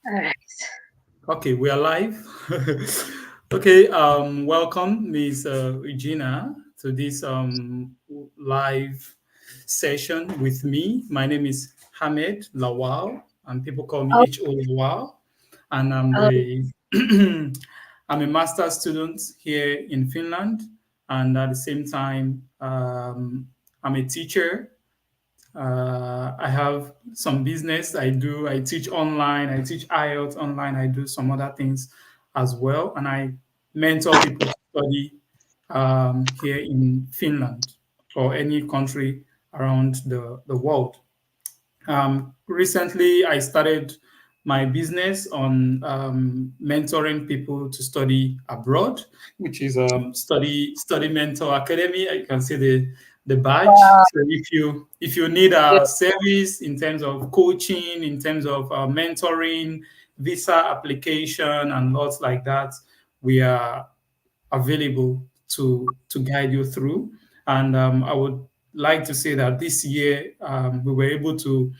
All right. Okay, we are live. Okay, welcome, Miss Eugenia, to this live session with me. My name is Hamed Lawal, and people call me Oh, H.O. Lawal, and I'm oh, the I'm a master's student here in Finland, and at the same time, I'm a teacher. I have some business I do. I teach online. I teach Ielts online. I do some other things as well, and I mentor people to study here in Finland or any country around the world. Recently, I started my business on mentoring people to study abroad, which is study mentor academy. You can see the badge. wow. So if you need a service in terms of coaching, in terms of mentoring, visa application, and lots like that, we are available to guide you through. And I would like to say that this year we were able to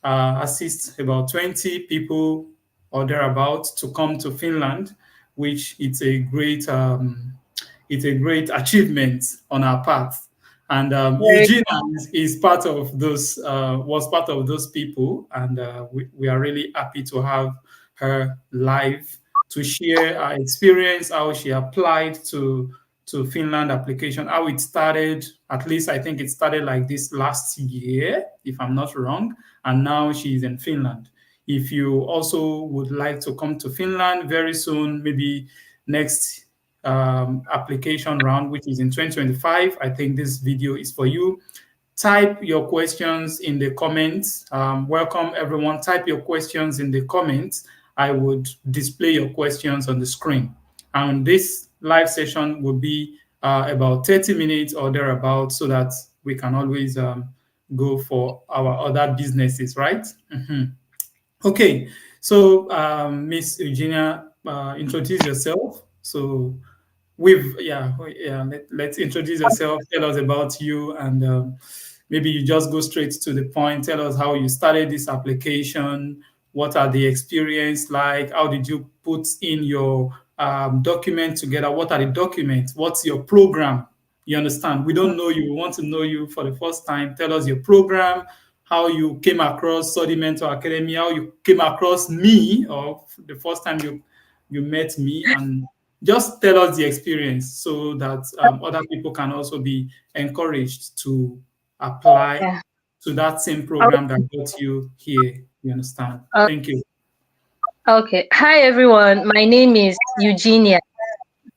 assist about 20 people or thereabouts to come to Finland, which it's a great achievement on our part. And Very Eugenia is part of those was part of those people, and we are really happy to have her live to share her experience, how she applied to Finland application, how it started. At least I think it started like this last year, if I'm not wrong, and now she's in Finland. If you also would like to come to Finland very soon, maybe next application round, which is in 2025, I think this video is for you. Type your questions in the comments. Welcome everyone. Type your questions in the comments. I would display your questions on the screen. And this live session will be about 30 minutes or thereabouts so that we can always go for our other businesses, right? Mhm. Okay, so Miss Eugenia, introduce yourself. So let's introduce yourself. Tell us about you, and maybe you just go straight to the point. Tell us how you started this application. What are the experience like? How did you put in your document together? What are the documents? What's your program? You understand? We don't know you. We want to know you for the first time. Tell us your program, how you came across Study Mentor Academy, how you came across me, or the first time you met me, and just tell us the experience so that other people can also be encouraged to apply yeah. to that same Oh, program that got you here. You understand? oh, Thank you. okay. Hi, everyone. My name is Eugenia.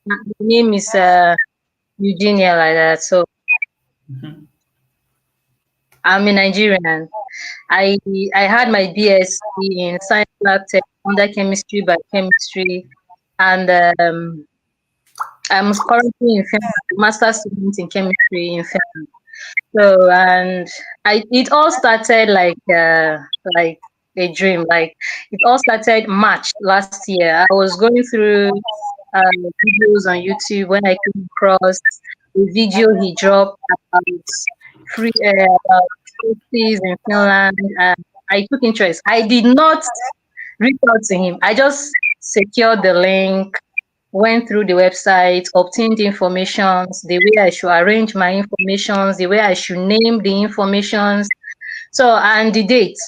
My name is Eugenia, like that. So Mhm. I'm a Nigerian. I I had my BSc in Science Lab Tech under Chemistry by Chemistry, and I'm currently in Finland, master student in chemistry in Finland. So, and it all started like a dream. Like it all started March last year. I was going through videos on YouTube when I came across a video he dropped about about courses in Finland, and I took interest. I did not reach out to him. I just secured the link, went through the website, obtained informations, the way I should arrange my informations, the way I should name the informations. So, and the date,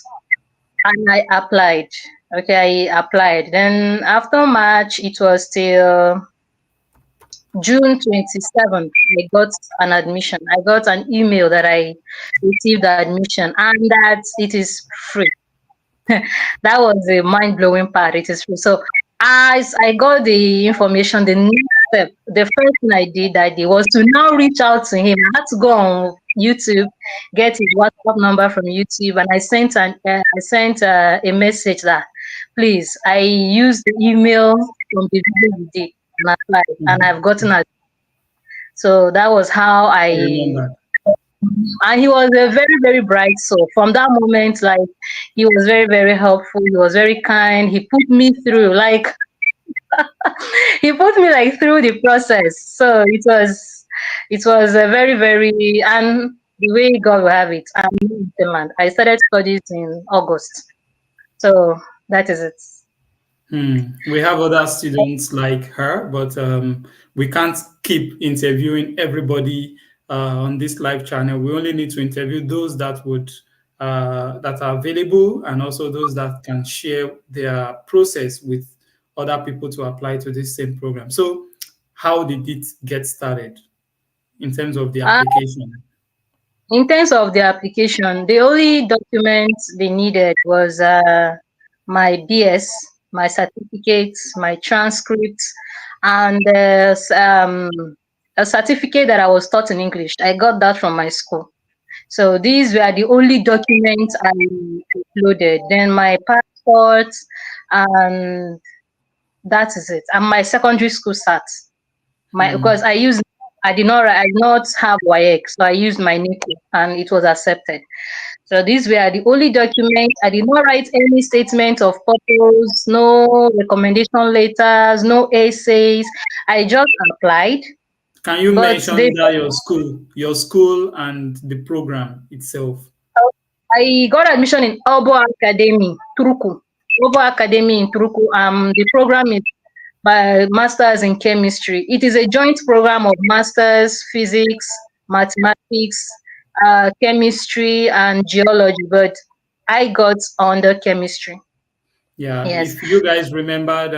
and I applied. Okay, I applied. Then after March, it was till June 27th, I got an admission. I got an email that I received admission and that it is free. That was the mind blowing part. It is free. So as I got the information, the next step, the first thing I did was to now reach out to him. I had to go on YouTube, get his WhatsApp number from YouTube, and I sent a message that please I used the email from the video you did and applied, and Mhm. I've gotten a so that was how I I remember. and he was a very, very bright soul. From that moment, like he was very, very helpful. He was very kind. He put me through, like he put me like through the process. So it was a very, very and the way God will have it. I'm in Finland. I started studies in August. So that is it. We have other students like her, but we can't keep interviewing everybody on this live channel. We only need to interview those that are available, and also those that can share their process with other people to apply to this same program. So, how did it get started in terms of the Uh, application? in terms of the application, the only document they needed was my BS, my certificates, my transcripts, and a certificate that I was taught in English. I got that from my school. So these were the only documents I uploaded. Then my passport, and that is it. And my secondary school cert. My Hmm. because I did not have WAEC, so I used my NICU and it was accepted. So these were the only documents. I did not write any statement of purpose, no recommendation letters, no essays. I just applied. Can you But mention that your school and the program itself? I got admission in Obo Academy, Turku. Obo Academy in Turku. The program is by Masters in Chemistry. It is a joint program of Masters, Physics, Mathematics, Chemistry, and Geology. But I got under Chemistry. Yeah, Yes, if you guys remembered,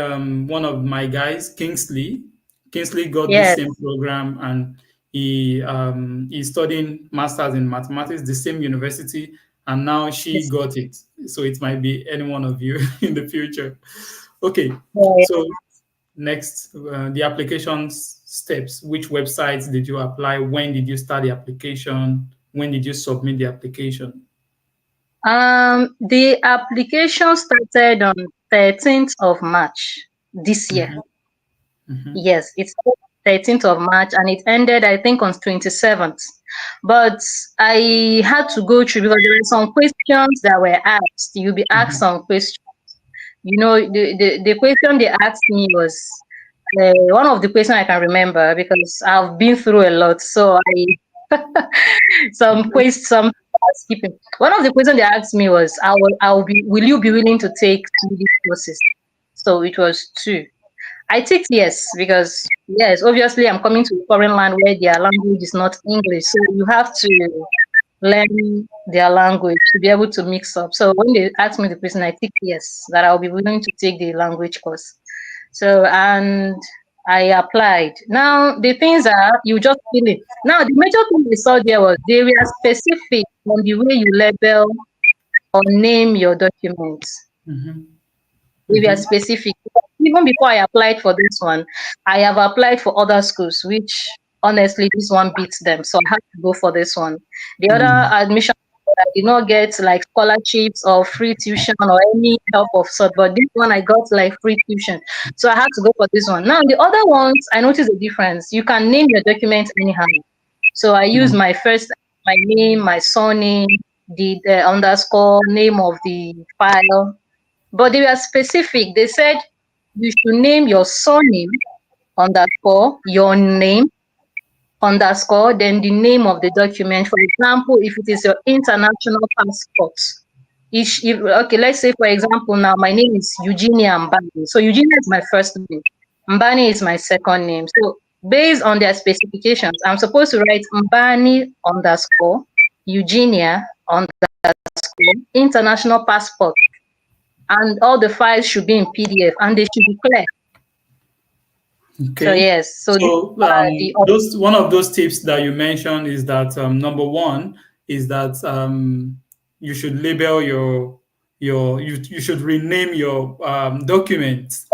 one of my guys, Kingsley got this yes, same program, and he's studying masters in mathematics, the same university, and now she yes. got it. So it might be any one of you in the future. Okay, Yeah. so next, the application steps. Which websites did you apply? When did you start the application? When did you submit the application? The application started on 13th of March this year. Mhm, mhm, Yes, it's 13th of March and it ended, I think, on 27th. But I had to go through because there were some questions that were asked. You'll be asked mhm. some questions. The question they asked me was one of the questions I can remember because I've been through a lot. So some skipping. One of the questions they asked me was, will you be willing to take two these courses? So it was two. I take yes because yes, obviously I'm coming to a foreign land where their language is not English, so you have to learn their language to be able to mix up. So when they asked me the question, I think yes, that I'll be willing to take the language course. So and I applied. Now the things are you just feel it. Now the major thing we saw there was they were specific on the way you label or name your documents. Mhm, We were mhm, specific. Even before I applied for this one, I have applied for other schools, which honestly, this one beats them. So I have to go for this one. The mm. other admission, I did not get like scholarships or free tuition or any help of sort, but this one I got like free tuition. So I had to go for this one. Now, the other ones, I noticed a difference. You can name your document anyhow. So I use Mm. my name, my surname, the underscore, name of the file, but they were specific. They said you should name your surname underscore your name underscore then the name of the document. For example, if it is your international passport, if okay, let's say for example now my name is Eugenia Mbani. So Eugenia is my first name. Mbani is my second name. So based on their specifications, I'm supposed to write Mbani underscore Eugenia underscore international passport, and all the files should be in PDF and they should be clear. So Okay. yes, so these So are the those one of those tips that you mentioned is that number one is that you should label you should rename your documents.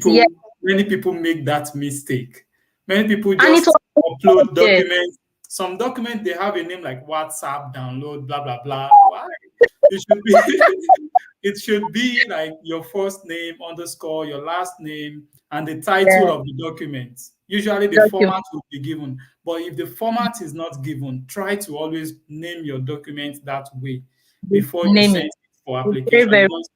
yeah, Many people make that mistake. Many people and it just was upload there. documents. Some documents they have a name like WhatsApp download, blah blah blah. Why? It should be it should be like your first name underscore your last name and the title Yeah, of the document. Usually the document format will be given, but if the format is not given, try to always name your document that way before you name it. send it for It's very application very because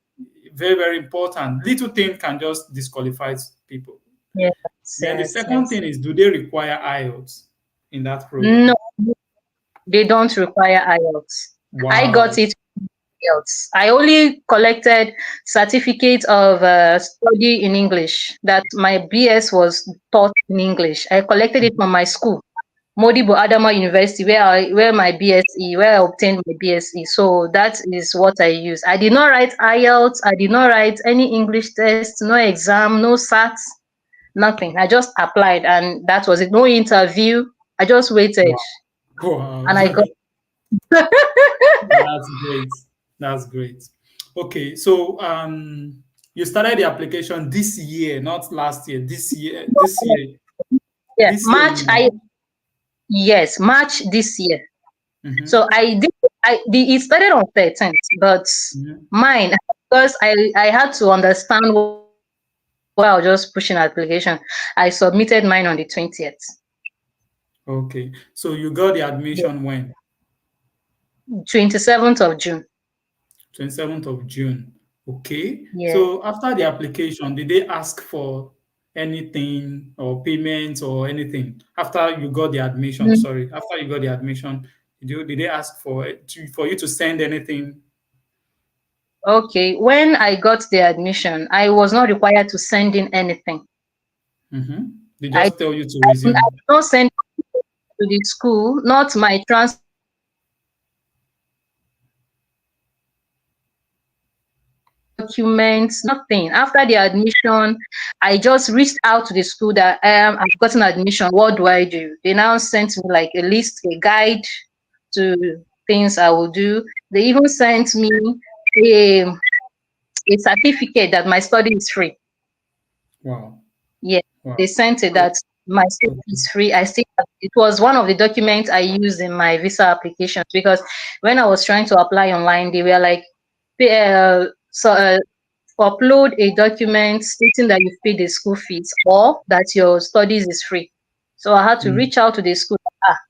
very, very important. Little thing can just disqualify people. yes, Then the yes, second yes. thing is, do they require IELTS in that No, program? they don't require IELTS. I got Wow. it. Ielts. I only collected certificate of study in English. That my BS was taught in English. I collected it from my school, Modibo Adama University, where my BSE, where I obtained my BSE. So that is what I use. I did not write IELTS. I did not write any English test, no exam, no SAT, nothing. I just applied, and that was it. No interview. I just waited, Wow. Wow. and I got. That's great. That's great. Okay, so you started the application this year, not last year. This year, this year, Yeah, this year March. you. Yes, March this year. Mhm, So I did. It started on 13th, but mhm. mine, because I had to understand while I was just pushing application. I submitted mine on the 20th. Okay, so you got the Yeah, admission when? 27th of June. 27th of June. Okay, Yeah. so after the application, did they ask for anything or payment or anything after you got the admission? Mm, Sorry, after you got the admission, did they ask for you to send anything? okay. When I got the admission, I was not required to send in anything. They I just tell you to I resume. did not send to the school, not my transcript, documents, nothing. After the admission, I just reached out to the school that I've gotten admission. What do I do? They now sent me like a list, a guide to things I will do. They even sent me a, a certificate that my study is free. Wow. Yeah, Wow. they sent it O- that my study Okay. is free. I still it was one of the documents I used in my visa applications, because when I was trying to apply online, they were like, so upload a document stating that you've paid the school fees or that your studies is free. So I had to Mm. reach out to the school.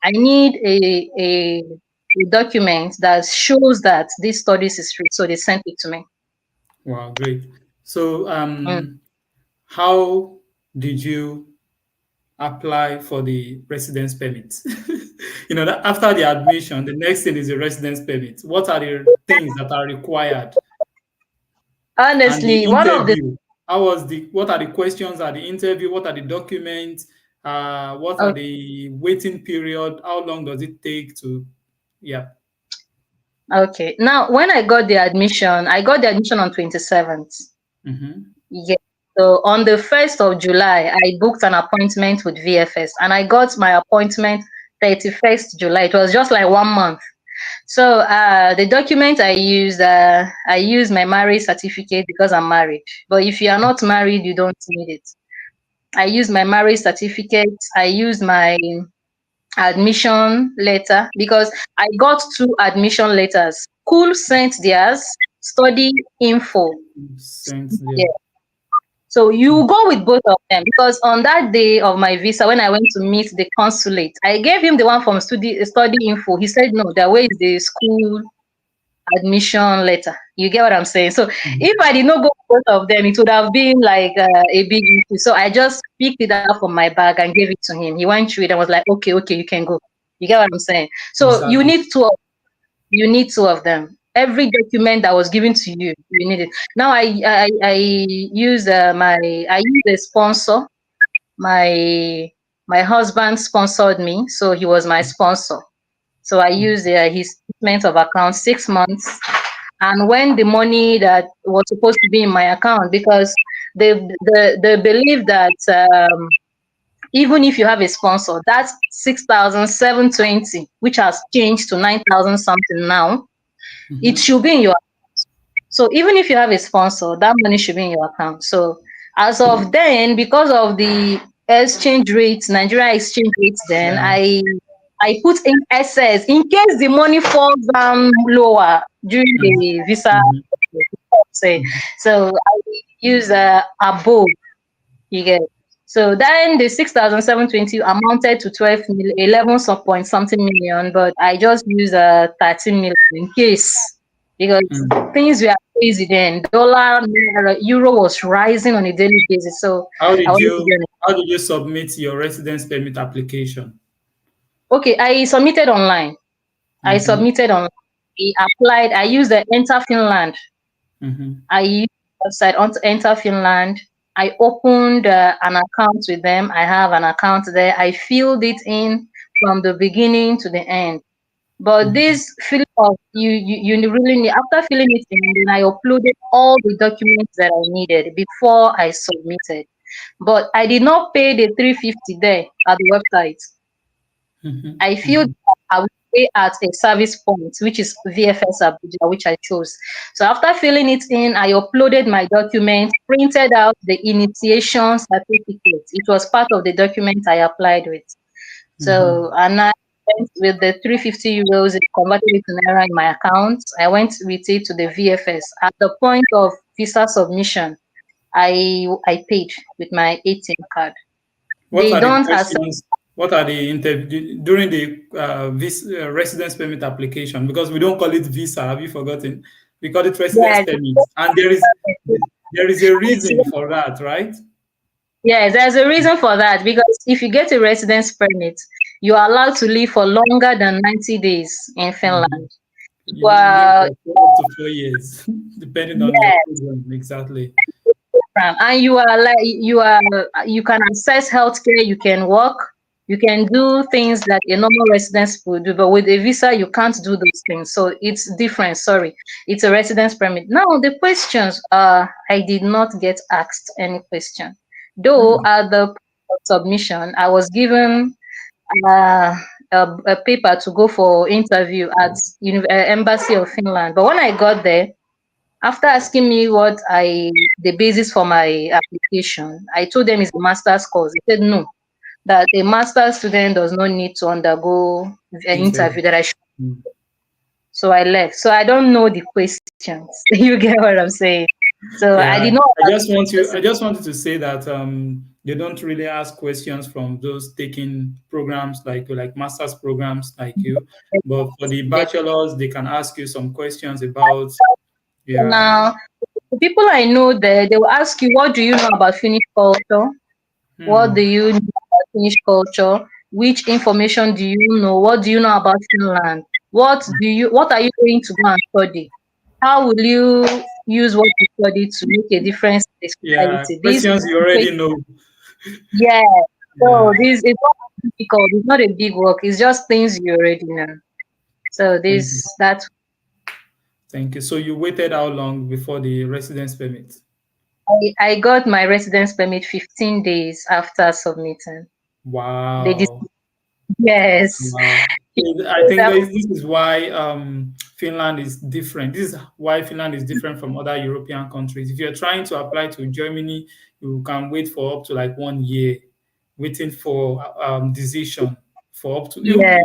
I need a document that shows that this studies is free. So they sent it to me. Wow, great. So, Mm. how did you apply for the residence permit? That after the admission, the next thing is the residence permit. What are the things that are required? And the Honestly, one of the interview. What are the questions at the interview? What are the documents? What are uh, the waiting period? How long does it take to, yeah. okay. Now, when I got the admission on 27th. Mm-hmm. Yeah. So on the 1st of July, I booked an appointment with VFS, and I got my appointment 31st July. It was just like 1 month. So the document I used my marriage certificate because I'm married. But if you are not married, you don't need it. I used my marriage certificate. I used my admission letter, because I got two admission letters. School sent theirs, study info. Sent Yeah. there. So you go with both of them, because on that day of my visa, when I went to meet the consulate, I gave him the one from study info. He said no, that way is the school admission letter. You get what I'm saying? So Mhm. if I did not go with both of them, it would have been like a big issue. So I just picked it up from my bag and gave it to him. He went through it and was like, okay, okay, you can go. You get what I'm saying? So Exactly. you need two of them. Every document that was given to you, you need it. Now I use I use a sponsor. My my husband sponsored me, so he was my sponsor. So I used his statement of account 6 months, and when the money that was supposed to be in my account, because they believe that even if you have a sponsor, that's 6,720, which has changed to 9,000 something now. It Mm-hmm. should be in your. So even if you have a sponsor, that money should be in your account. So as of then, because of the exchange rates, Nigeria exchange rates, then Yeah. I put in SS in case the money falls down lower during the visa. Mm-hmm. Say, Mm-hmm. so I use above. You get. So then the 6,720 amounted to 12 million, 11 some point something million, but I just use 13 million in case, because Mm. things were crazy then. Dollar, naira, euro was rising on a daily basis. So How I did wanted to you get it. how did you submit your residence permit application? Okay, I submitted online. I Mm-hmm. submitted online. I applied. I used the Enter Finland. Mm-hmm. I used the website on to Enter Finland. I opened an account with them. I have an account there. I filled it in from the beginning to the end. But Mm-hmm. this feeling of you really need, after filling it in, then I uploaded all the documents that I needed before I submitted. But I did not pay the 350 there at the website. Mm-hmm. I feel Mm-hmm. I will pay at a service point, which is VFS Abuja, which I chose. So after filling it in, I uploaded my document, printed out the initiation certificate. It was part of the document I applied with. Mm-hmm. So, and I went with the 350 euros, it converted it to Naira in my account. I went with it to the VFS. At the point of visa submission, I paid with my ATM card. What They are the don't accept. questions? What are the interview during the residence permit application? Because we don't call it visa. Have you forgotten? We call it residence Yeah, permit, and there is a it's, reason for that, right? yes, there's a reason for that because if you get a residence permit, you are allowed to live for longer than 90 days in Mhm. Finland. You live Well, for up to 4 years, depending on your yes, program. Exactly. and you can access healthcare, you can work, you can do things that a normal resident would do, but with a visa you can't do those things. So it's different. Sorry, it's a residence permit. Now the questions, I did not get asked any question, though Hmm. at the submission I was given uh, a paper to go for interview at embassy of Finland. But when I got there, after asking me what I the basis for my application, I told them it's a master's course. They said no, that a master's student does not need to undergo an Interview. interview that I should. Mm. So I left. So I don't know the questions. You get what I'm saying? So I Yeah, did not I just want you. I understand. just wanted to say that they don't really ask questions from those taking programs like masters programs like you, but for the bachelors, they can ask you some questions about. Yeah. Now, the people I know there, they will ask you, what do you know about Finnish culture? What do Hmm. you know about Finnish culture? Which information do you know? What do you know about Finland? What are you going to go and study? How will you use what you study to make a difference in the Yeah, society? This questions you already know. yeah. Yeah. So this is not difficult, it's not a big work, it's just things you already know. So Thank you. that's Thank you. So you waited how long before the residence permit? I got my residence permit 15 days after submitting. They did Wow. yes. Wow. I think this is why Finland is different. This is why Finland is different from other European countries. If you're trying to apply to Germany, you can wait for up to like 1 year, waiting for decision for up to Yeah.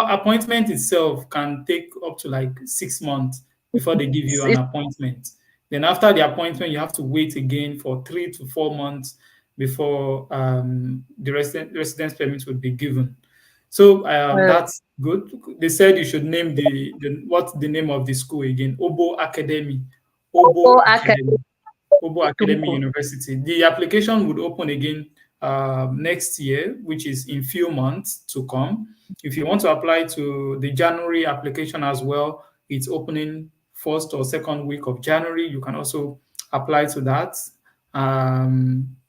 appointment itself can take up to like 6 months before they give you an It's appointment. Then after the appointment, you have to wait again for 3 to 4 months before the residence permit would be given. So uh, that's good. They said you should name what's the name of the school again? Obo Academy. Obo Obo Academy Academy. Obo Academy University. The application would open again next year, which is in few months to come. If you want to apply to the January application as well, it's opening first or second week of January. You can also apply to that.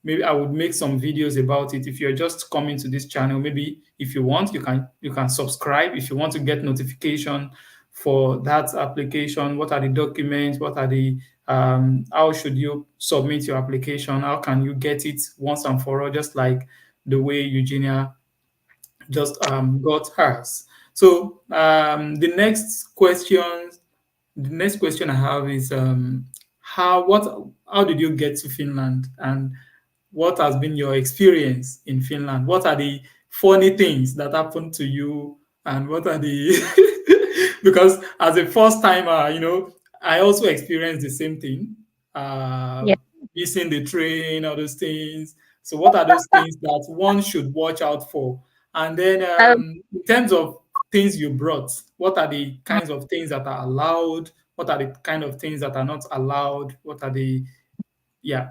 Maybe I would make some videos about it. If you're just coming to this channel, maybe if you want, you can subscribe. If you want to get notification for that application, what are the documents, what are the how should you submit your application, how can you get it once and for all, just like the way Eugenia just got hers. So the next question I have is how did you get to Finland, and what has been your experience in Finland? What are the funny things that happened to you, and what are the because as a first timer, I also experienced the same thing, uh, yeah. missing the train, all those things. So, what are those things that one should watch out for? And then, Um, in terms of things you brought, what are the kinds of things that are allowed? What are the kind of things that are not allowed? What are the yeah?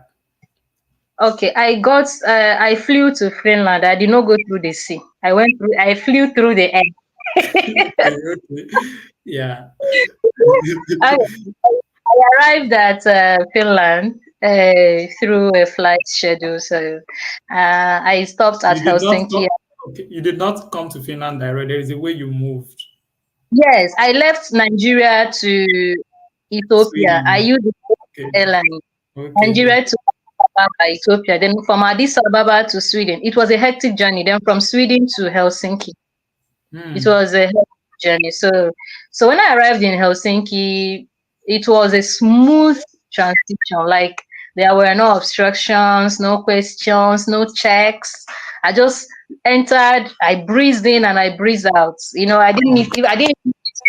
okay, I flew to Finland. I did not go through the sea. I flew through the air. Okay, okay. Yeah. I, I arrived at Finland through a flight schedule. So I stopped at You did not Helsinki. come. Okay, you did not come to Finland direct. There is a way you moved. Yes, I left Nigeria to Ethiopia. I Sweden. used the Okay. airline. Okay. Nigeria to Ababa, Ethiopia. Then from Addis Ababa to Sweden. It was a hectic journey. Then from Sweden to Helsinki. It Hmm. was a hectic journey. So when I arrived in Helsinki, it was a smooth transition. Like there were no obstructions, no questions, no checks. I just entered, I breathed in and I breathed out. Wow. I didn't meet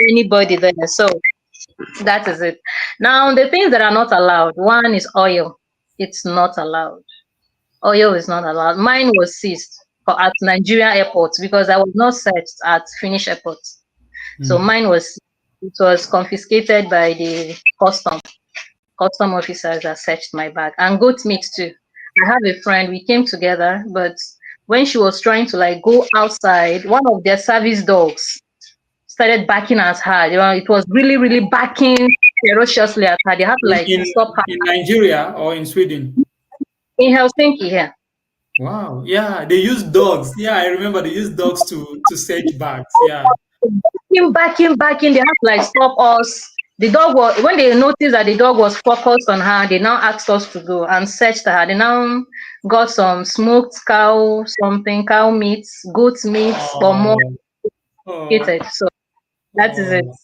anybody there. So that is it. Now the things that are not allowed. One is oil. It's not allowed. Oil is not allowed. Mine was seized at Nigeria airports because I was not searched at Finnish airports. So Hmm. mine was it was confiscated by the custom officers that searched my bag and goat meat too. I have a friend. We came together, but when she was trying to like go outside, one of their service dogs started barking at her. It was really, really barking ferociously at her. They had to In, like in stop her in Nigeria or in Sweden? in Helsinki here. Wow. Yeah, they use dogs. Yeah, I remember they use dogs to search bags. Yeah. Backing. They have to like stop us. The dog was when they noticed that the dog was focused on her, they now asked us to go and searched her. They now got some smoked cow, something, cow meat, goat meat, but more Oh. catered. Oh. So that is it. Oh.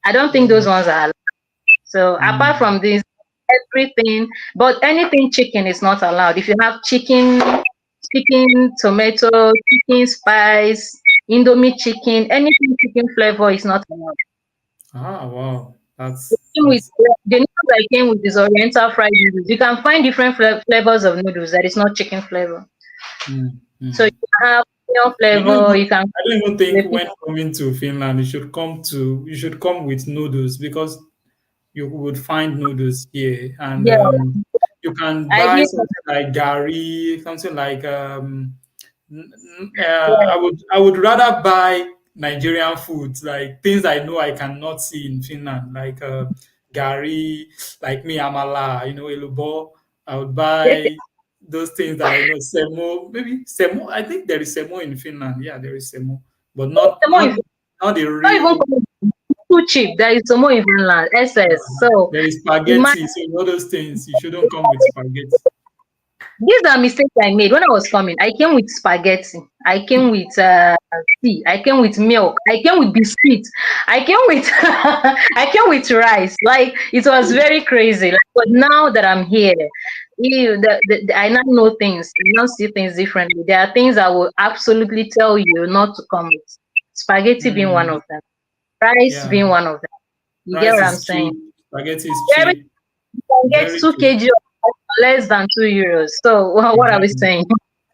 I don't think those Oh. ones are allowed. So apart Hmm. from this, everything, but anything chicken is not allowed. If you have chicken, tomato, chicken spice, Indomie chicken, anything chicken flavor is not allowed. Ah, wow. Came with That's the noodles I came with is Oriental fried noodles. You can find different flavors of noodles that is not chicken flavor. hmm. So Hmm. you can have onion I don't flavor. even You can I don't even think the when coming to Finland you should come with noodles because you would find noodles here and yeah. you can I buy did something like gari, something like yeah, I would rather buy Nigerian foods like things I know I cannot see in Finland like gari, like me amala, elubo. I would buy those things that I know semo, maybe semo. I think there is semo in Finland. Yeah, there is semo, but not some more not if not the not even real. too cheap. There is some more in Finland, SS. So There is imagine. spaghetti, so all those things you shouldn't come with spaghetti. These are mistakes I made when I was coming. I came with spaghetti. I came with tea. I came with milk. I came with biscuits. I came with I came with rice. Like it was very crazy. Like, but now that I'm here, I now know things. I now see things differently. There are things I will absolutely tell you not to come with. Spaghetti being one Mm, of them. Rice yeah, being one of them. You get rice what I'm is saying? cheap, spaghetti is Very cheap, you can get very 2 cheap. kg of less than €2. So what are we Exactly, saying?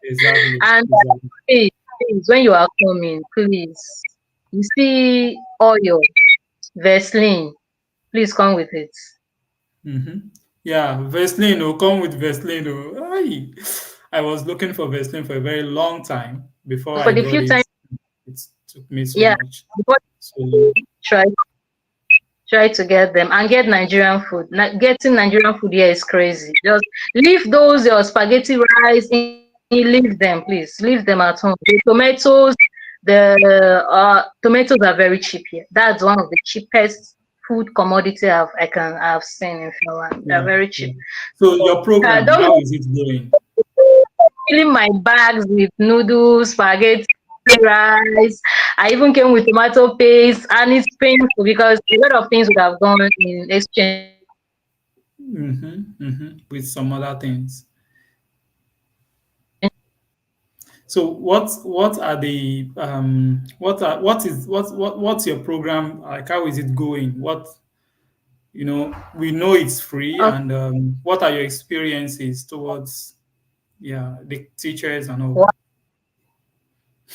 exactly, And exactly. please, when you are coming, please, you see oil, Vaseline, please come with it. Hmm. Yeah, Vaseline will come with Vaseline. Oh. Aye. I was looking for Vaseline for a very long time before For I the got few it. times, It took me so yeah, much. before So, try try to get them and get Nigerian food. Getting Nigerian food here is crazy. Just leave those your spaghetti rice, leave them, please. Leave them at home. The tomatoes, tomatoes are very cheap here. That's one of the cheapest food commodity I've seen in Finland. They're yeah, very cheap. yeah. So So, your program, don't how is it going? filling my bags with noodles, spaghetti, rice. I even came with tomato paste, and it's painful because a lot of things would have gone in exchange for the tomato paste. With some other things. So what are the what is what's your program like? How is it going? We know it's free, Okay. and what are your experiences towards the teachers and all? Wow.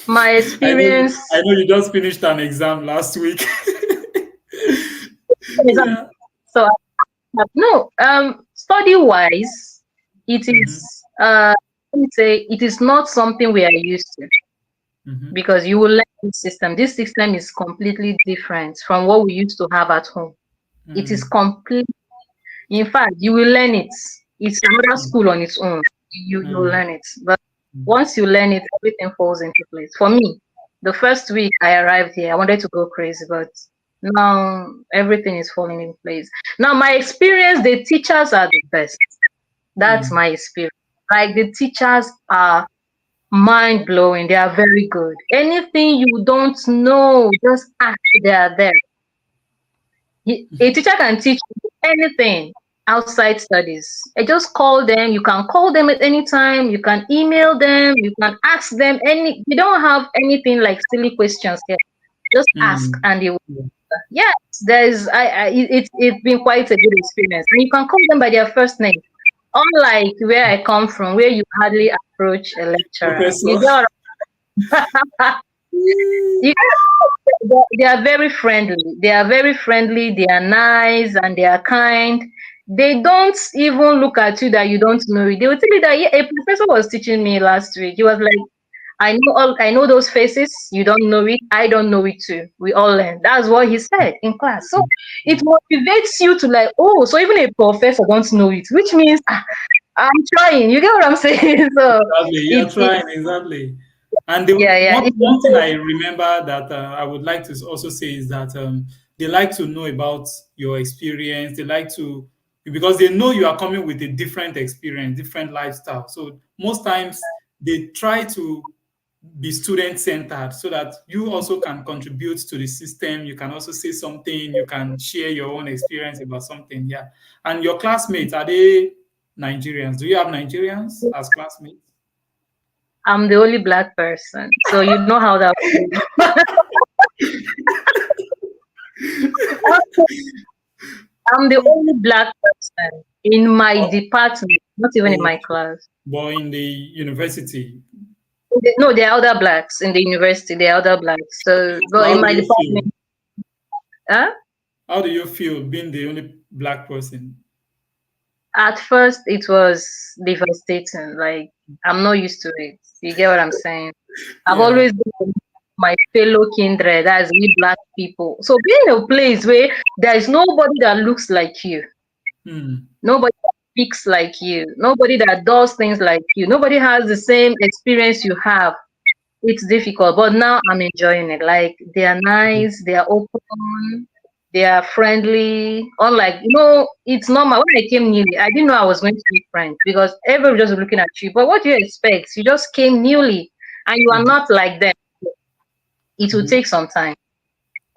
My I know I experience know you just finished an exam last week. is Yeah. so no study wise, it Hmm. is let me say it is not something we are used to. Mm-hmm. because you will learn this system. This system is completely different from what we used to have at home. It is Mm, complete. In fact, you will learn it. It's another mm, school on its own. You will mm, learn it. But mm, once you learn it, everything falls into place. For me, the first week I arrived here, I wanted to go crazy, but now everything is falling in place. Now my experience, the teachers are the best. That's mm, my experience. Like the teachers are mind blowing. They are very good. Anything you don't know, just ask. They are there. A teacher can teach you anything outside studies. I just call them. You can call them at any time. You can email them. You can ask them any. You don't have anything like silly questions here. Just ask, mm. and they will. Yeah. Yes, there's. It's been quite a good experience, and you can call them by their first name. Unlike where I come from, where you hardly approach a lecturer. You Professor. get what you they are very friendly. They are very friendly. They are nice and they are kind. They don't even look at you that you don't know it. They will tell you that, yeah, a professor was teaching me last week. He was like, I know those faces. You don't know it. I don't know it too. We all learn. That's what he said in class. So it motivates you to like, oh, so even a professor don't know it, which means I'm trying. You get what I'm saying? So Exactly, you're it trying, exactly. And the yeah, yeah. one thing I remember that I would like to also say is that they like to know about your experience. They like to, because they know you are coming with a different experience, different lifestyle. So most times they try to be student centered so that you also can contribute to the system. You can also say something. You can share your own experience about something. Yeah. And your classmates, are they Nigerians? Do you have Nigerians as classmates? I'm the only black person. So you know how that goes. I'm the only black person in my Oh, department, not even in my okay. class. But in the university, No, there are other blacks in the university. There are other blacks. So, so but in my department, huh? how do you feel being the only black person? At first it was devastating. Like I'm not used to it. You get what I'm saying? I've Yeah. always been with my fellow kindred, that's we black people. So being in a place where there is nobody that looks like you, Hmm. nobody that speaks like you, nobody that does things like you, nobody has the same experience you have. It's difficult, but now I'm enjoying it. Like they are nice, they are open, they are friendly. Unlike, it's normal. When I came newly, I didn't know I was going to be friends because everybody was just looking at you. But what do you expect? You just came newly and you are Mhm. not like them. It will Mhm. take some time.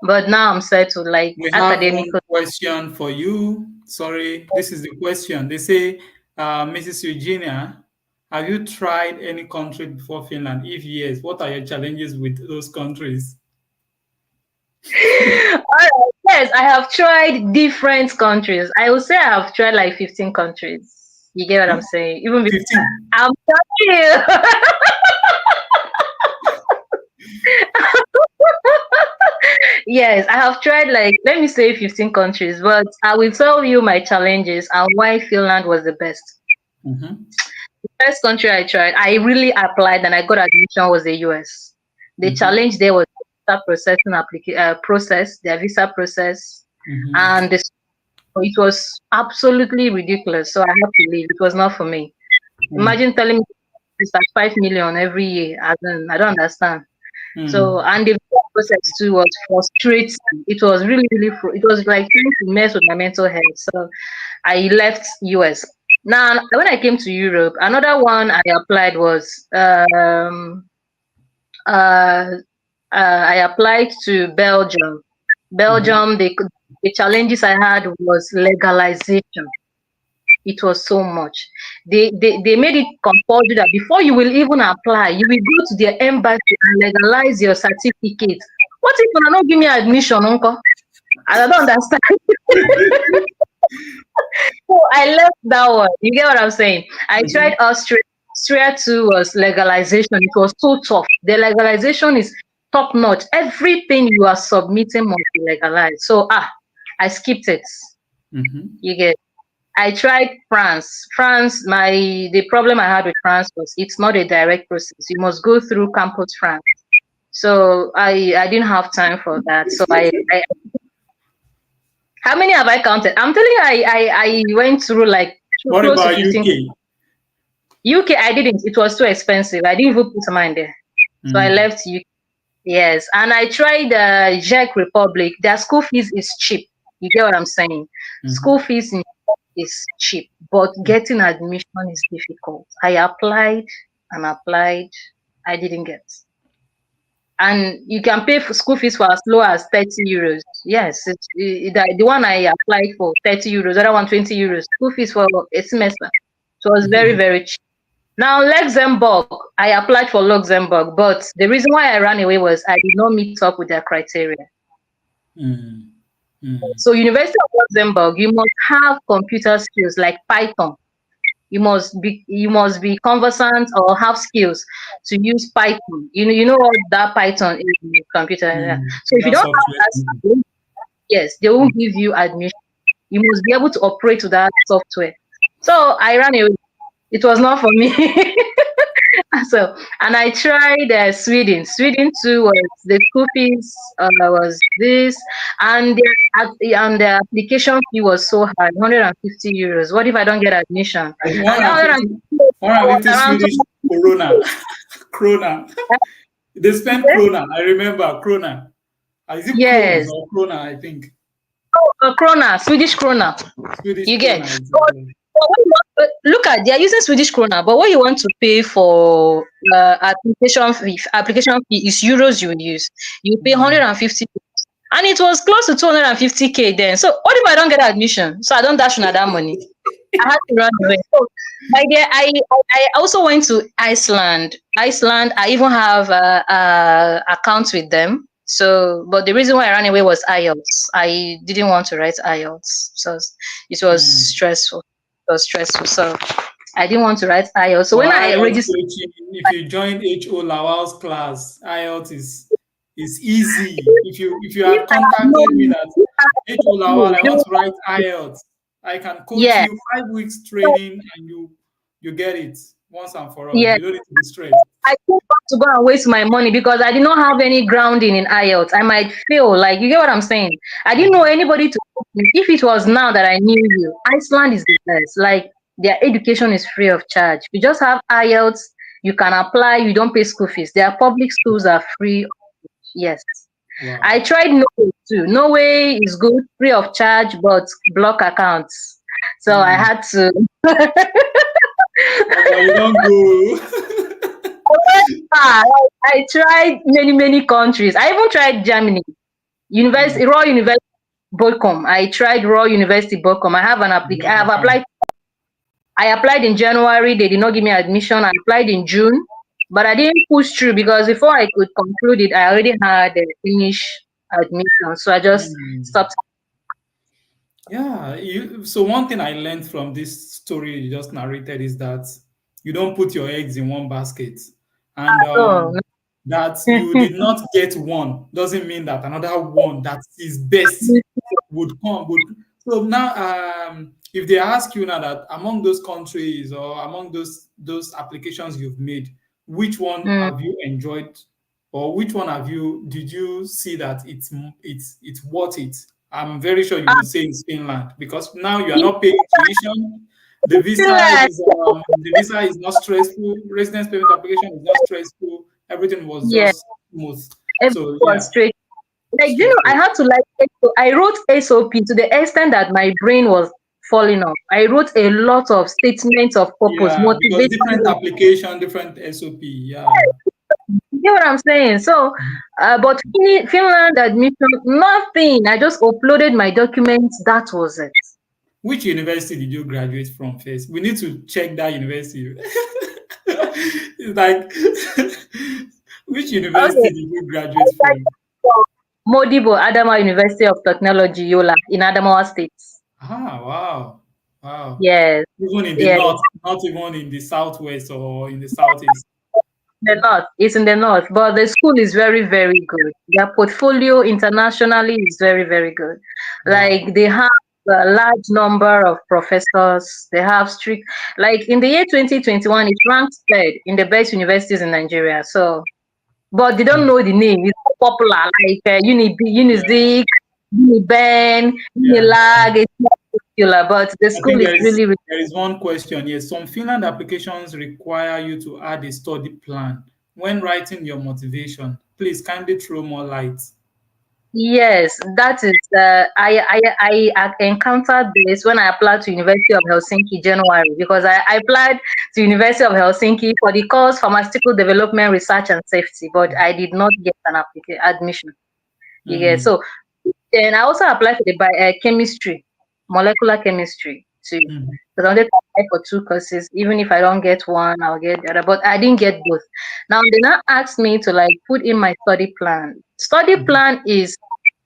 But now I'm settled, like We have academic. one question for you. Sorry, this is the question. They say, Mrs. Eugenia, have you tried any country before Finland? If yes, what are your challenges with those countries? All right. Yes, I have tried different countries. I would say I have tried like 15 countries. You get what Huh? I'm saying? Even before 15. I'm telling you. Yes, I have tried like let me say 15 countries, but I will tell you my challenges and why Finland was the best. Mhm. The first country I tried, I really applied and I got admission was the US. The Mhm. challenge there was the visa processing process, their visa process, Mhm. and it was absolutely ridiculous. So I had to leave. It was not for me. Mm. Imagine telling me it's like 5 million every year. I don't understand. So, Mm. and the process too was frustrating. It was really, really, it was like trying to mess with my mental health. So I left US. Now, when I came to Europe, another one I applied was uh, I applied to Belgium. Mhm. Belgium, the challenges I had was legalization. It was so much. They made it compulsory that before you will even apply, you will go to their embassy and legalize your certificate. What if you not give me admission, uncle? I don't understand. So I left that one. You get what I'm saying? I tried Mhm. Austria. Austria too was legalization. It was so tough. The legalization is top notch. Everything you are submitting must be legalized. So I skipped it. Mhm. You get. I tried France. France, the problem I had with France was it's not a direct process. You must go through Campus France. So I didn't have time for that. So I how many have I counted? I'm telling you, I went through like What close to about 15. UK? UK, I didn't. It was too expensive. I didn't even put mine there. So I Mm, left UK. Yes, and I tried Czech Republic. Their school fees is cheap. You get what I'm saying? mhm, School fees is cheap, but getting admission is difficult. I applied and applied. I didn't get. And you can pay for school fees for as low as 30 euros. Yes, the one I applied for 30 euros, the other one 20 euros. School fees for a semester. So it was very, very cheap. Now, Luxembourg, I applied for Luxembourg, but the reason why I ran away was I did not meet up with their criteria. mm, mm, So, University of Luxembourg, you must have computer skills like Python. You must be conversant or have skills to use Python. You know what that Python is in the computer. Yeah. So if you that don't software. have that, yes, they won't give you admission. You must be able to operate with that software. So I ran away. It was not for me. So, and I tried Sweden. Sweden too was the school fees was this, and the application fee was so high, 150 euros. What if I don't get admission? I think And that 150 was 150 around Swedish corona, krona. They spent krona. I remember krona. Is it krones yes, or krona? I think krona, Swedish krona. Swedish You get. krona But exactly. look at they are using Swedish krona, but what you want to pay for application fee is euros. You use you pay Mm, 150. And it was close to 250K then. So what if I don't get admission? So I don't dash on that money. I had to run away. So my dear, I also went to Iceland. Iceland, I even have accounts with them. So, but the reason why I ran away was Ielts. I didn't want to write Ielts, so it was mm. stressful. It was stressful. So I didn't want to write Ielts. So For when I IELTS registered, coaching, if you join HO Lawal's class, IELTS is easy. If you if had I had contacted me known, that if I HO had Lawal, known, I they want would- to write IELTS, I can coach yeah. you 5 weeks So training and you get it once and for all. yeah. You don't need to be stressed. I don't want to go and waste my money because I did not have any grounding in IELTS. I might fail. Like, you get what I'm saying? I didn't know anybody to talk to. If it was now that I knew you, Iceland is the best. Like, their education is free of charge. You just have IELTS, you can apply, you don't pay school fees. Their public schools are free. Yes. I Wow. tried Norway too. Norway is good, free of charge, but block accounts. So I Mm. had to. Oh, but you don't go. Ah, I tried many, many countries. I even tried Germany. Mm. Royal University Bochum. I tried Royal University Bochum. I have an application. I Block have account. applied. I applied in January. They did not give me admission. I applied in June, but I didn't push through because before I could conclude it, I already had a Finnish admission. So I just Mm. stopped. Yeah, so one thing I learned from this story you just narrated is that you don't put your eggs in one basket, and So that you did not get one doesn't mean that another one that is best would come. So now, if they ask you now that among those countries or among those applications you've made, which one mm, have you enjoyed, or which one did you see that it's worth it? I'm very sure you ah, would say it's Finland because now you are yes, not paying tuition. Finland. The visa is not stressful. Residence permit application is not stressful. Everything was Yeah, just smooth. everything So was yeah, straight. Like, I straightforward. had to like I wrote SOP to the extent that my brain was falling off. I wrote a lot of statements of purpose, Yeah, because different motivation. application, different SOP. Yeah. You get what I'm saying? So, but Finland admission, nothing. I just uploaded my documents. That was it. Which university did you graduate from first? We need to check that university. It's like, which Okay. university did you graduate from? Modibo Adama University of Technology, Yola, in Adamawa State. Ah, wow. Wow. Yes, Even in the yes. north, not even in the southwest or in the southeast. The north. It's in the north, but the school is very, very good. Their portfolio internationally is very, very good. Wow. Like, they have a large number of professors. They have strict, like in the year 2021, it ranked third in the best universities in Nigeria. So but they don't Mm. know the name. It's not popular like Yeah, Unizik, Uniben, yeah. Unilag. It's not popular, but the I school think is really, really. there is one question. Yes, some Finland applications require you to add a study plan when writing your motivation. Please kindly throw more light. Yes, that is. I encountered this when I applied to University of Helsinki January, because I applied to University of Helsinki for the course Pharmaceutical Development Research and Safety, but I did not get an admission. You get Mm, so. Then I also applied for the chemistry, molecular chemistry too, mm, because I wanted to apply for two courses. Even if I don't get one, I'll get the other. But I didn't get both. Now they now asked me to like put in my study plan. Study mhm, plan is,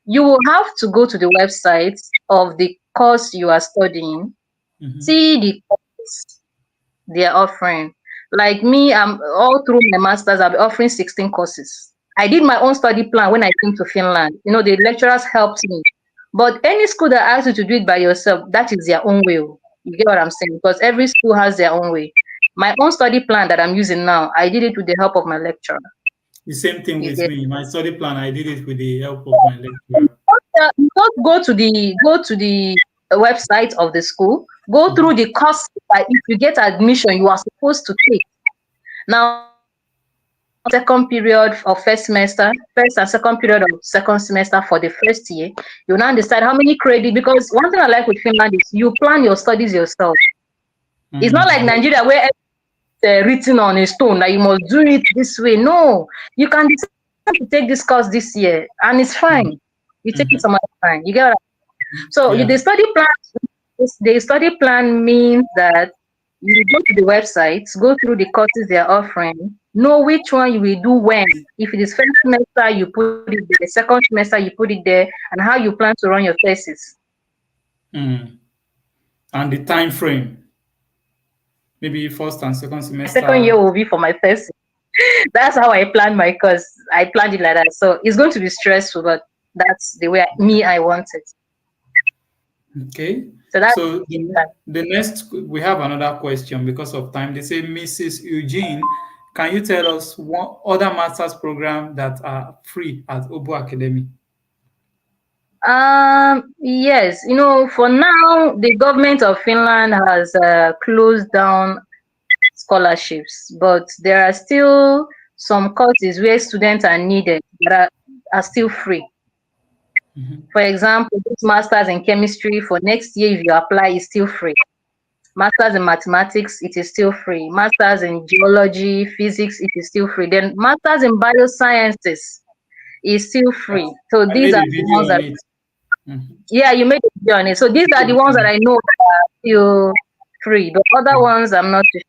you will have to go to the website of the course you are studying, mhm, see the course they are offering. Like me, I'm all through my masters, I'll be offering 16 courses. I did my own study plan when I came to Finland. The lecturers helped me. But any school that asks you to do it by yourself, that is their own way. You get what I'm saying? Because every school has their own way. My own study plan that I'm using now, I did it with the help of my lecturer. the same thing You with get. me. My study plan, I did it with the help of my lecturer. You just go to the website of the school, go Mhm. through the course that if you get admission, you are supposed to take. Now, second period of first semester, first and second period of second semester for the first year, you now decide how many credit. Because one thing I like with Finland is you plan your studies yourself. It's not like Mm, Nigeria where written on a stone that you must do it this way. No, you can decide to take this course this year, and it's mm, fine. You take it mhm. some other time. You get what So Yeah. the study plan means that you go to the websites, go through the courses they are offering, know which one you will do when. If it is first semester, you put it there. Second semester, you put it there, and how you plan to run your thesis. Mm. And the time frame, maybe first and second My second year semester. will be for my thesis. That's how I planned my course. I planned it like that. So it's going to be stressful, but that's the way I want it. Okay. So that's So that. the next, we have another question because of time. They say, Mrs. Eugene, can you tell us what other master's program that are free at Obo Academy? Yes, for now, the government of Finland has closed down scholarships, but there are still some courses where students are needed that are still free. Mhm. For example, this masters in chemistry for next year, if you apply, is still free. Masters in mathematics, it is still free. Masters in geology, physics, it is still free. Then masters in biosciences is still free. So I these made are a the video ones on that, it. Mhm. yeah, you made a video on it. So these are the ones that I know that are still free. The other ones, I'm not too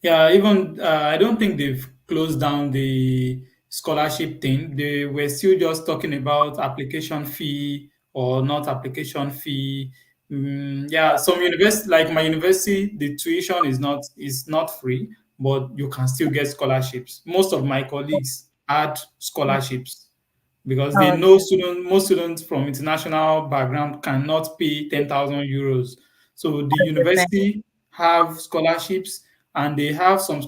Yeah, even I don't think they've closed down the scholarship thing. They were still just talking about application fee or not application fee. Yeah, some university, like my university, the tuition is not free, but you can still get scholarships. Most of my colleagues had scholarships because they sure. know most students from international background cannot pay 10,000 euros. So the Okay. university have scholarships and they have some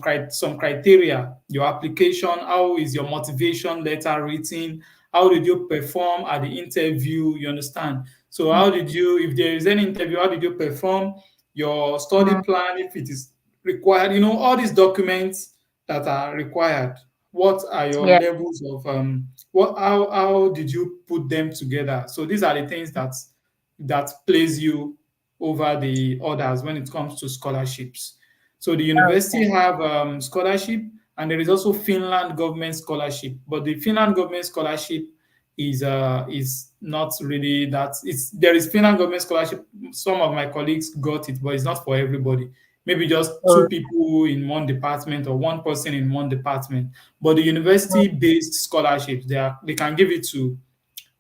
criteria. Your application, how is your motivation letter written? How did you perform at the interview? You understand? So how did you, if there is any interview, how did you perform? Your study Mm, plan, if it is required, all these documents that are required. What are your yeah. levels of what how did you put them together? So these are the things that plays you over the others when it comes to scholarships. So the Okay. university have scholarship, and there is also Finland government scholarship. But the Finland government scholarship is not really that. It's there is Finland government scholarship. Some of my colleagues got it, but it's not for everybody. Maybe just So, two people in one department or one person in one department. But the mm, university-based scholarships, they can give it to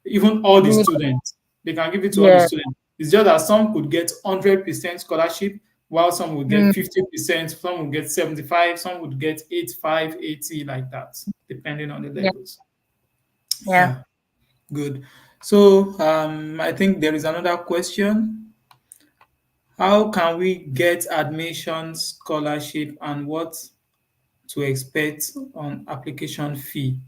even all the uni- students. They can give it to all the yeah. students. It's just that some could get 100% scholarship, while some would get Mm, 50%, some would get 75, some would get 85, 80, like that, depending on the yeah. levels. Yeah. Yeah, good. So I think there is another question. How can we get admission scholarship and what to expect on application fee?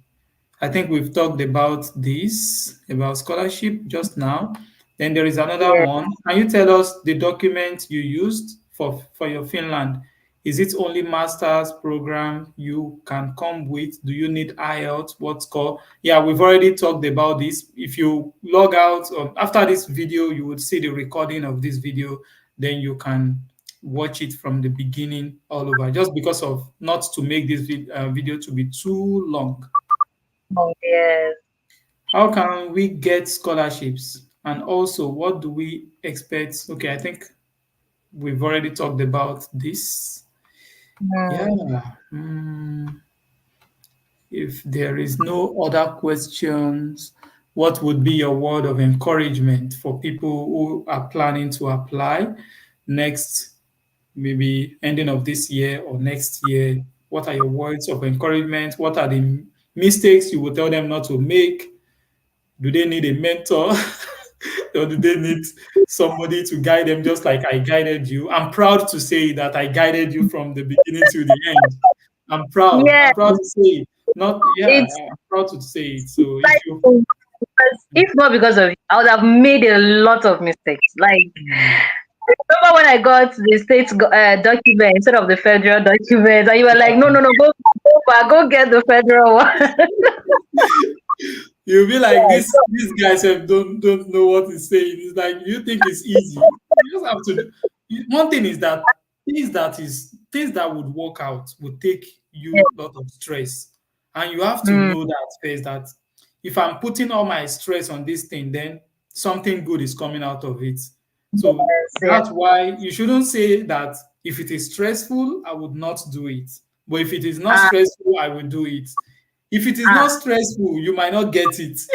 I think we've talked about this, about scholarship just now. Then there is another Yeah. one. Can you tell us the document you used for your Finland? Is it only master's program you can come with? Do you need IELTS? What score? Yeah, we've already talked about this. If you log out after this video, you would see the recording of this video. Then you can watch it from the beginning all over, just because of not to make this video to be too long. Oh, yes. How can we get scholarships? And also, what do we expect? Okay, I think we've already talked about this. Yeah. Mm. If there is no other questions, what would be your word of encouragement for people who are planning to apply next, maybe ending of this year or next year? What are your words of encouragement? What are the mistakes you would tell them not to make? Do they need a mentor? Or do they need somebody to guide them just like I guided you? I'm proud to say that I guided you from the beginning to the end. I'm proud. Yeah, I'm proud to say it. Not, yeah, it's I'm proud to say it. So if like, you, because if not because of you, I would have made a lot of mistakes. Like, mm, remember when I got the document instead of the federal document, and you were like, no, no, no, go back, go get the federal one. you'll be like this. These guys don't know what he's saying. It's like you think it's easy. You just have to. One thing is that things that would work out would take Yeah. you a lot of stress, and you have to Mm, know that first. That if I'm putting all my stress on this thing, then something good is coming out of it. So yes, yes. that's why you shouldn't say that if it is stressful, I would not do it. But if it is not Ah, stressful, I will do it. If it is not ah. stressful, you might not get it. So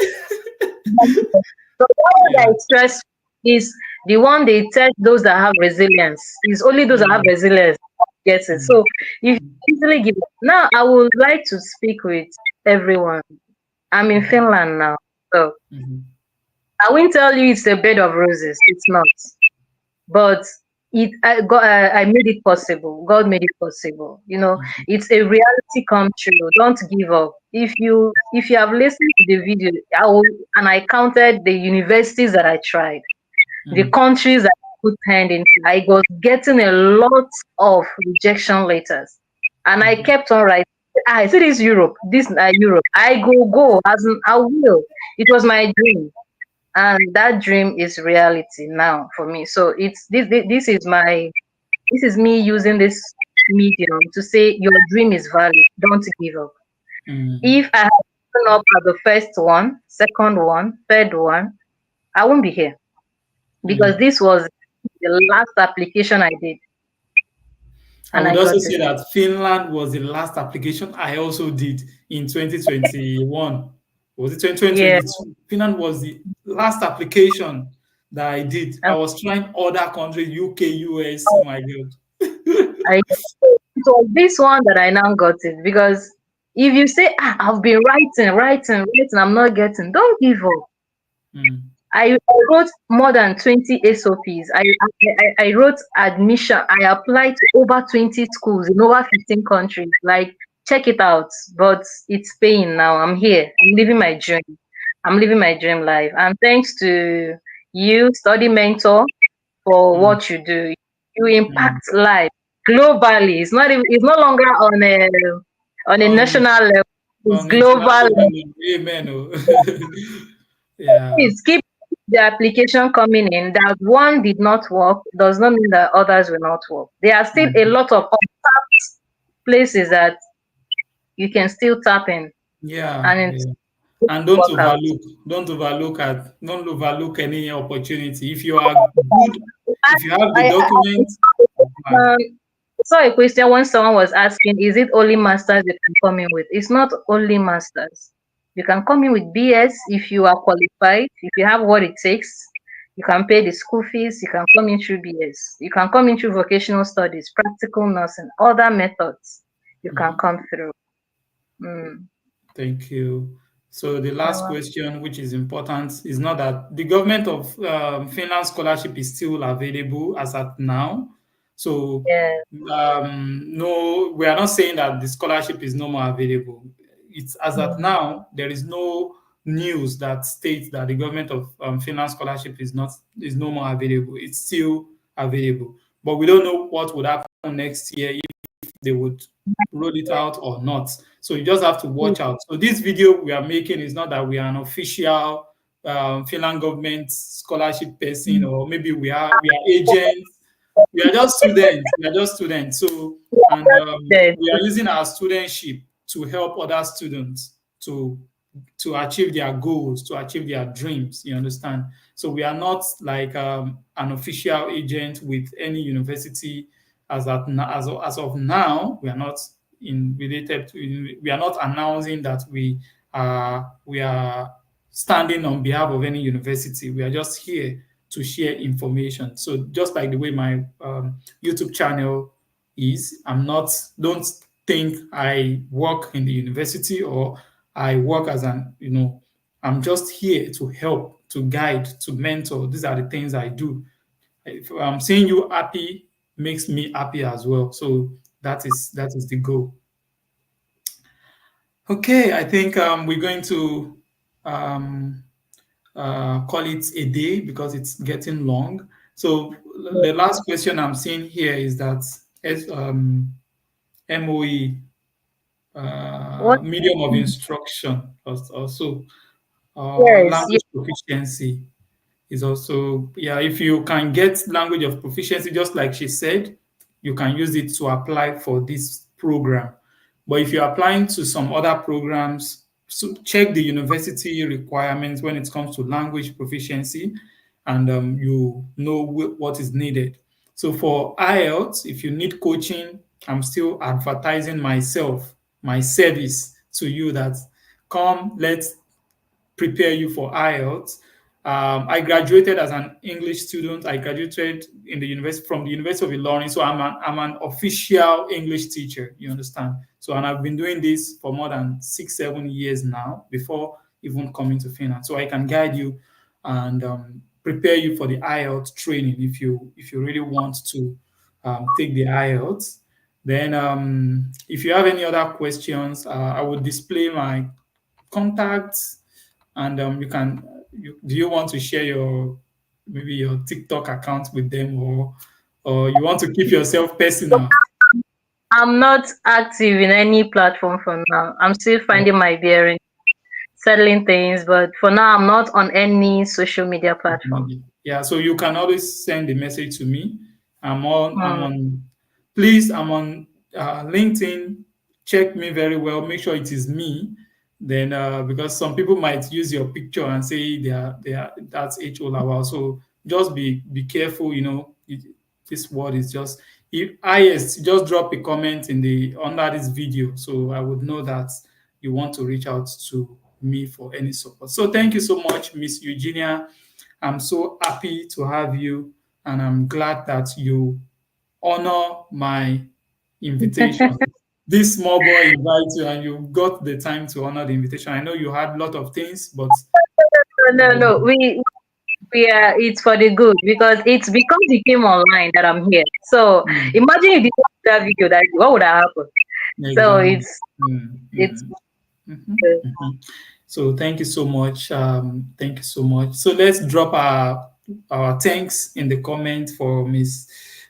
the one that Yeah. is stressful is the one they test those that have resilience. It's only those that have Mm, resilience that gets it. mm, So if you easily give up. Now I would like to speak with everyone. I'm in mhm, Finland now. So mhm, I won't tell you it's a bed of roses. It's not. But I made it possible. God made it possible. You know, mhm, it's a reality come true. Don't give up. If you have listened to the video, and I counted the universities that I tried, the mm, countries that I put hand into, I was getting a lot of rejection letters, and I mhm, kept on writing. I said, "This Europe, this Europe. I go, as in, I will." It was my dream, and that dream is reality now for me. So this is me using this medium to say your dream is valid. Don't give up. mm, If I had given up at the first one, second one, third one, I won't be here because mm. this was the last application I did I and would I also got it. say that Finland was the last application I also did in 2021. Was it Yeah. 2022? Finland was the last application that I did. I And was trying other countries, UK, US. Oh my God. I it was this one that I now got it because if you say I've been writing, I'm not getting, don't give up. Mm, I wrote more than 20 SOPs. I wrote admission. I applied to over 20 schools in over 15 countries. Like, check it out. But it's paying now. I'm here. I'm living my dream. I'm living my dream life. And thanks to you, study mentor, for mm, what you do. You impact mm. life globally. It's no longer on a On national level. It's on global. international level. Amen. Oh. Yeah. Please keep the application coming in. That one did not work does not mean that others will not work. There are still a Mhm. lot of untapped places that you can still tap in Yeah, and yeah. it And will work out. don't overlook any opportunity. If you are good, I, if you have the I, document, apply. um, saw a question when someone was asking, is it only masters you can come in with? It's not only masters. You can come in with BS if you are qualified, if you have what it takes. You can pay the school fees. You can come in through BS. You can come in through vocational studies, practical nursing, other methods. You can Mhm. come through. Mm. Thank you. So the last Well, question, which is important, is not that the government of Finland scholarship is still available as at now. So Yeah. no, we are not saying that the scholarship is no more available. It's as at Mm. now there is no news that states that the government of Finland scholarship is no more available. It's still available, but we don't know what would happen next year if they would roll it out or not. So you just have to watch out. So this video we are making is not that we are an official Finland government scholarship person, Mm. or maybe we are agents. We are just students. We are just students. So and That. we are using our studentship to help other students to achieve their goals, to achieve their dreams. You understand? So we are not like an official agent with any university. As of now, we are not in related to, we are not announcing that we are standing on behalf of any university. We are just here to share information. So just like the way my YouTube channel is, don't think I work in the university or I work as I'm just here to help, to guide, to mentor. These are the things I do. If I'm seeing you happy makes me happy as well. So that is the goal. Okay, I think we're going to um, call it a day because it's getting long. So the last question I'm seeing here is that MOE, What? medium of instruction, also Yes. language proficiency is also, yeah, if you can get language of proficiency, just like she said, you can use it to apply for this program. But if you're applying to some other programs, so check the university requirements when it comes to language proficiency, and you know what is needed. So for IELTS, if you need coaching, I'm still advertising myself, my service to you, that come, let's prepare you for IELTS. I graduated as an English student. I graduated in the university from the University of Ilorin, so I'm an official English teacher. You understand? So, and I've been doing this for more than 6-7 years now before even coming to Finland. So I can guide you and prepare you for the IELTS training if you really want to take the IELTS. Then, if you have any other questions, I will display my contacts, and do you want to share your maybe your TikTok account with them, or you want to keep yourself personal? I'm not active in any platform for now. I'm still finding my bearing, settling things, but for now, I'm not on any social media platform. Yeah, so you can always send the message to me. I'm Hmm. on, please, I'm on LinkedIn. Check me very well. Make sure it is me. Then, because some people might use your picture and say they are that's H.O. Lawal. So just be careful. This word is just, if yes, just drop a comment in the under this video, so I would know that you want to reach out to me for any support. So thank you so much, Miss Eugenia. I'm so happy to have you, and I'm glad that you honor my invitation. This small boy invites you, and you got the time to honor the invitation. I know you had a lot of things, but No, no, no. We are. It's for the good because it's because you came online that I'm here. So mm, imagine if you did that video, that what would have happened? So exam. it's Mhm, mhm. So thank you so much. Thank you so much. So let's drop our thanks in the comment for Miss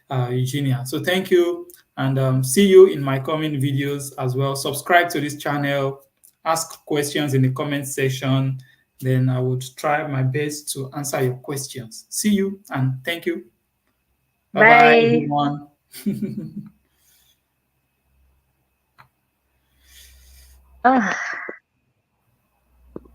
Eugenia. So thank you, and see you in my coming videos as well. Subscribe to this channel, ask questions in the comment section. Then I would try my best to answer your questions. See you, and thank you. Bye bye, bye. everyone. Ah.